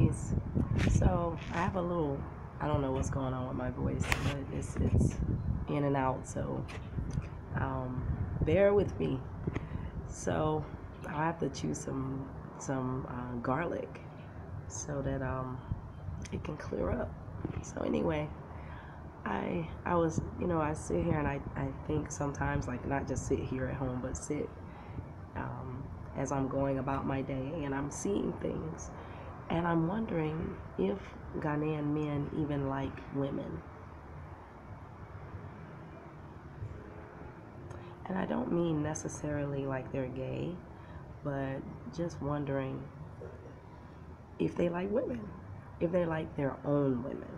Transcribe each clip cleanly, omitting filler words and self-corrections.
guys. So I have a little, I don't know what's going on with my voice, but it's in and out. So bear with me. So I have to chew some garlic so that it can clear up. So anyway, I was, I sit here and I think sometimes, like, not just sit here at home, but sit as I'm going about my day and I'm seeing things. And I'm wondering if Ghanaian men even like women. And I don't mean necessarily like they're gay, but just wondering if they like women, if they like their own women.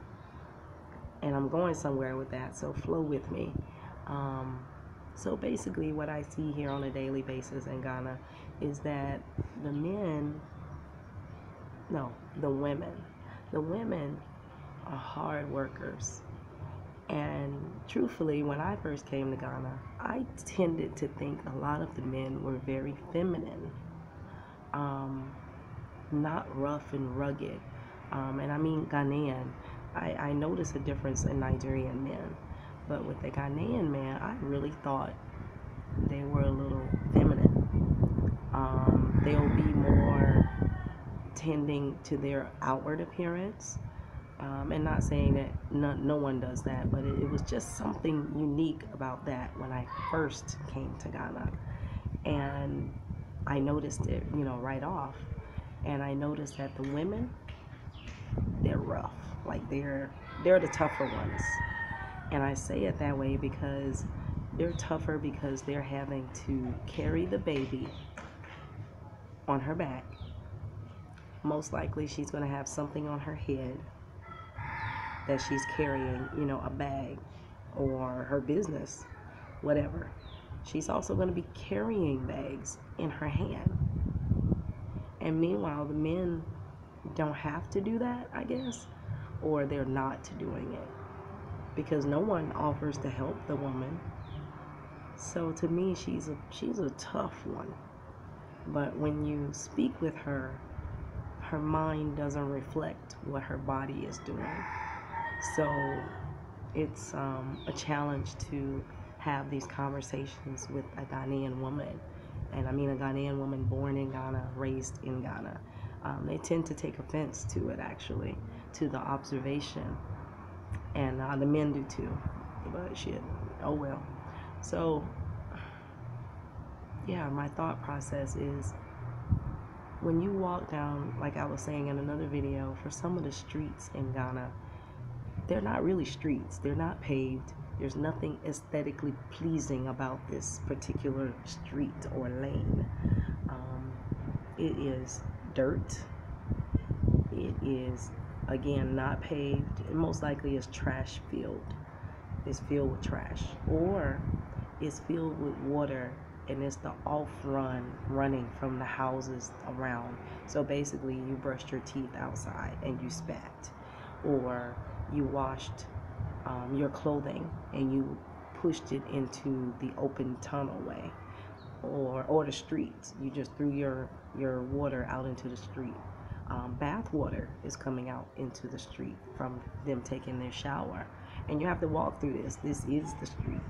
And I'm going somewhere with that, so flow with me. So basically what I see here on a daily basis in Ghana is that the women are hard workers. And truthfully, when I first came to Ghana, I tended to think a lot of the men were very feminine, not rough and rugged. And I mean Ghanaian. I noticed a difference in Nigerian men. But with the Ghanaian man, I really thought they were a little feminine. They'll be more tending to their outward appearance. And not saying that no one does that, but it was just something unique about that when I first came to Ghana. And I noticed it, right off. And I noticed that the women, they're rough. Like they're the tougher ones. And I say it that way because they're tougher because they're having to carry the baby on her back. Most likely she's going to have something on her head that she's carrying, a bag or her business, whatever. She's also going to be carrying bags in her hand. And meanwhile, the men don't have to do that, I guess, or they're not doing it because no one offers to help the woman. So to me, she's a tough one. But when you speak with her, her mind doesn't reflect what her body is doing. So it's a challenge to have these conversations with a Ghanaian woman. And I mean a Ghanaian woman born in Ghana, raised in Ghana. They tend to take offense to it, actually, to the observation. And the men do too. But shit, oh well. So, yeah, my thought process is when you walk down, like I was saying in another video, for some of the streets in Ghana, they're not really streets. They're not paved. There's nothing aesthetically pleasing about this particular street or lane. It is dirt. It is, again, not paved. It most likely is trash filled. It's filled with trash. Or it's filled with water and it's the off run running from the houses around. So basically you brushed your teeth outside and you spat. Or you washed your clothing and you pushed it into the open tunnelway or the streets. You just threw your water out into the street. Bath water is coming out into the street from them taking their shower. And you have to walk through this. This is the street.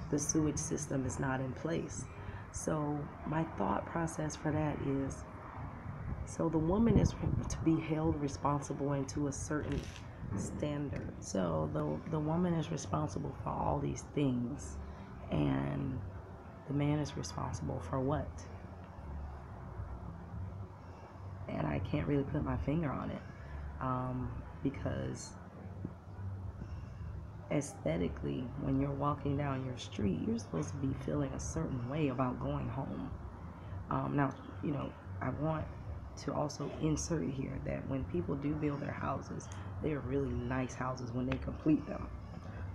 The sewage system is not in place. So my thought process for that is, so the woman is to be held responsible and to a certain standard. So the woman is responsible for all these things, and the man is responsible for what? And I can't really put my finger on it, because aesthetically, when you're walking down your street, you're supposed to be feeling a certain way about going home. Now, I want to also insert here that when people do build their houses, they are really nice houses when they complete them.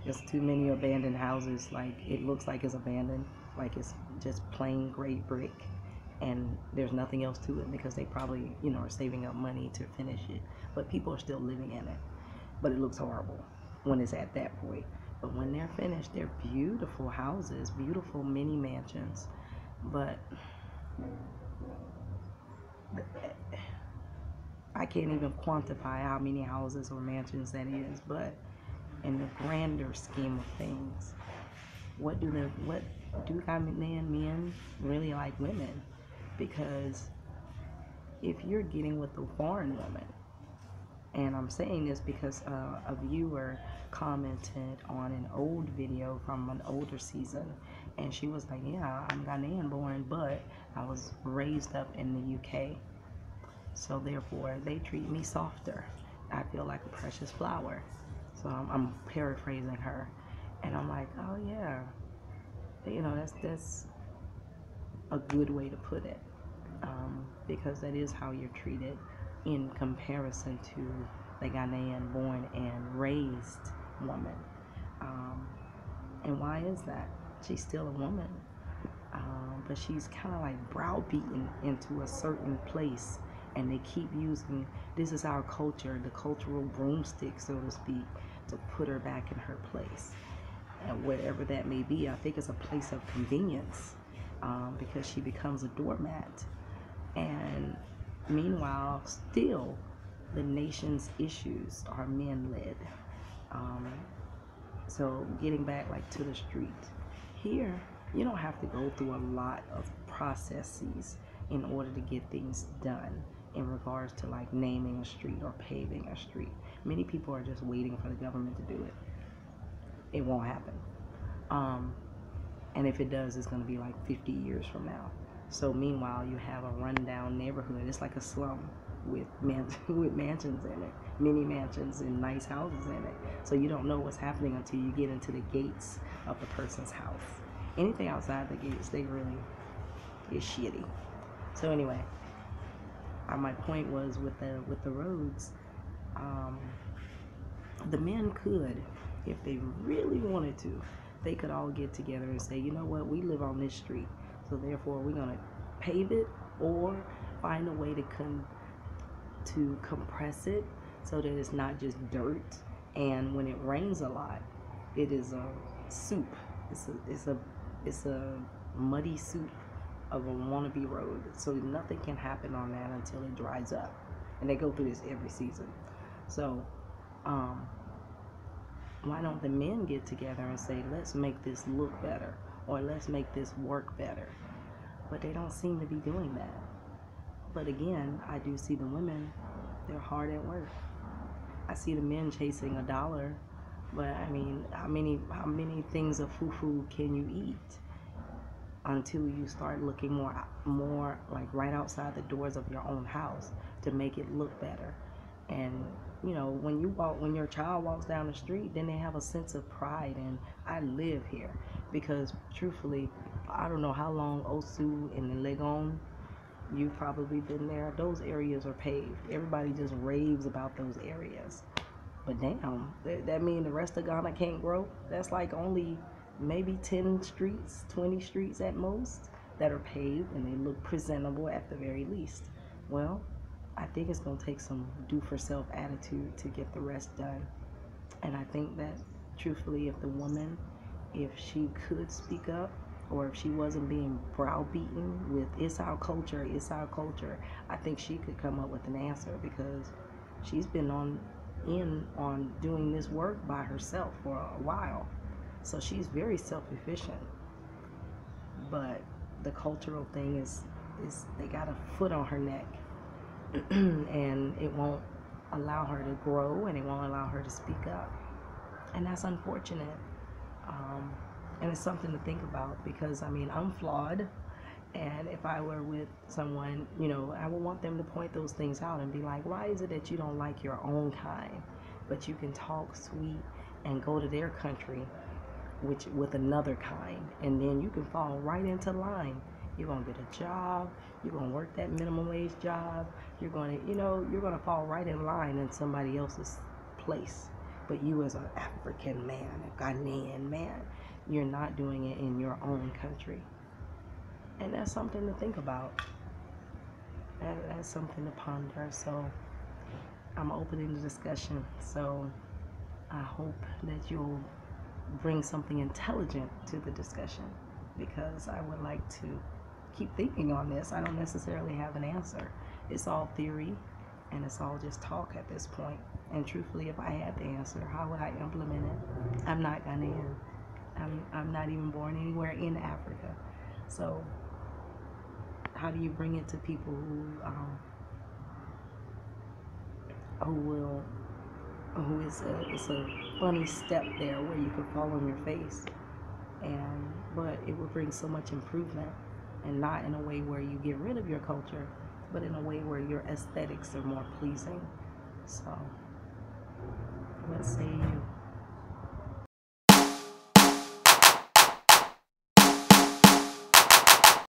There's too many abandoned houses, like it looks like it's abandoned, like it's just plain gray brick and there's nothing else to it because they probably, are saving up money to finish it. But people are still living in it. But it looks horrible when it's at that point. But when they're finished, they're beautiful houses, beautiful mini mansions. But I can't even quantify how many houses or mansions that is, but in the grander scheme of things, what do Ghanaian men really like women? Because if you're getting with a foreign woman, and I'm saying this because a viewer commented on an old video from an older season, and she was like, yeah, I'm Ghanaian born, but I was raised up in the UK, so therefore they treat me softer. I feel like a precious flower. So I'm paraphrasing her, and I'm like, oh yeah, that's a good way to put it, because that is how you're treated in comparison to the Ghanaian born and raised woman. And why is that? She's still a woman, but she's kind of like browbeaten into a certain place, and they keep using, this is our culture, the cultural broomstick, so to speak, to put her back in her place. And wherever that may be, I think it's a place of convenience, because she becomes a doormat. And meanwhile, still, the nation's issues are men-led. So getting back like to the street, here, you don't have to go through a lot of processes in order to get things done in regards to like naming a street or paving a street. Many people are just waiting for the government to do it. It won't happen. And if it does, it's going to be like 50 years from now. So meanwhile, you have a rundown neighborhood. It's like a slum with mansions in it, mini mansions and nice houses in it. So you don't know what's happening until you get into the gates of the person's house. Anything outside the gates, they really is shitty. So anyway, my point was with the roads, the men could, if they really wanted to, they could all get together and say, you know what, we live on this street, so therefore we're gonna pave it or find a way to compress it so that it's not just dirt. And when it rains a lot, it is a soup. It's a muddy soup of a wannabe road. So nothing can happen on that until it dries up. And they go through this every season. So why don't the men get together and say, let's make this look better, or let's make this work better? But they don't seem to be doing that. But again, I do see the women, they're hard at work. I see the men chasing $1, but I mean, how many things of fufu can you eat until you start looking more like right outside the doors of your own house to make it look better? And you know, when your child walks down the street, then they have a sense of pride and I live here. Because truthfully, I don't know how long Osu and Legon, you've probably been there. Those areas are paved. Everybody just raves about those areas. But damn, that means the rest of Ghana can't grow? That's like only maybe 10 streets, 20 streets at most that are paved and they look presentable at the very least. Well, I think it's going to take some do-for-self attitude to get the rest done. And I think that, truthfully, if she could speak up, or if she wasn't being browbeaten with it's our culture, I think she could come up with an answer, because she's been on doing this work by herself for a while. So she's very self-efficient. But the cultural thing is they got a foot on her neck. And it won't allow her to grow, and it won't allow her to speak up, and that's unfortunate. And it's something to think about, because I mean, I'm flawed, and if I were with someone, you know, I would want them to point those things out and be like, why is it that you don't like your own kind, but you can talk sweet and go to their country with another kind, and then you can fall right into line. You're going to get a job, you're going to work that minimum wage job, you're going to fall right in line in somebody else's place. But you as an African man, a Ghanaian man, you're not doing it in your own country. And that's something to think about. That's something to ponder. So I'm opening the discussion. So I hope that you'll bring something intelligent to the discussion, because I would like to keep thinking on this. I don't necessarily have an answer. It's all theory, and it's all just talk at this point. And truthfully, if I had the answer, how would I implement it? I'm not Ghanaian. I'm not even born anywhere in Africa. So how do you bring it to people who it's a funny step there where you can fall on your face, but it would bring so much improvement, and not in a way where you get rid of your culture, but in a way where your aesthetics are more pleasing. So what say you?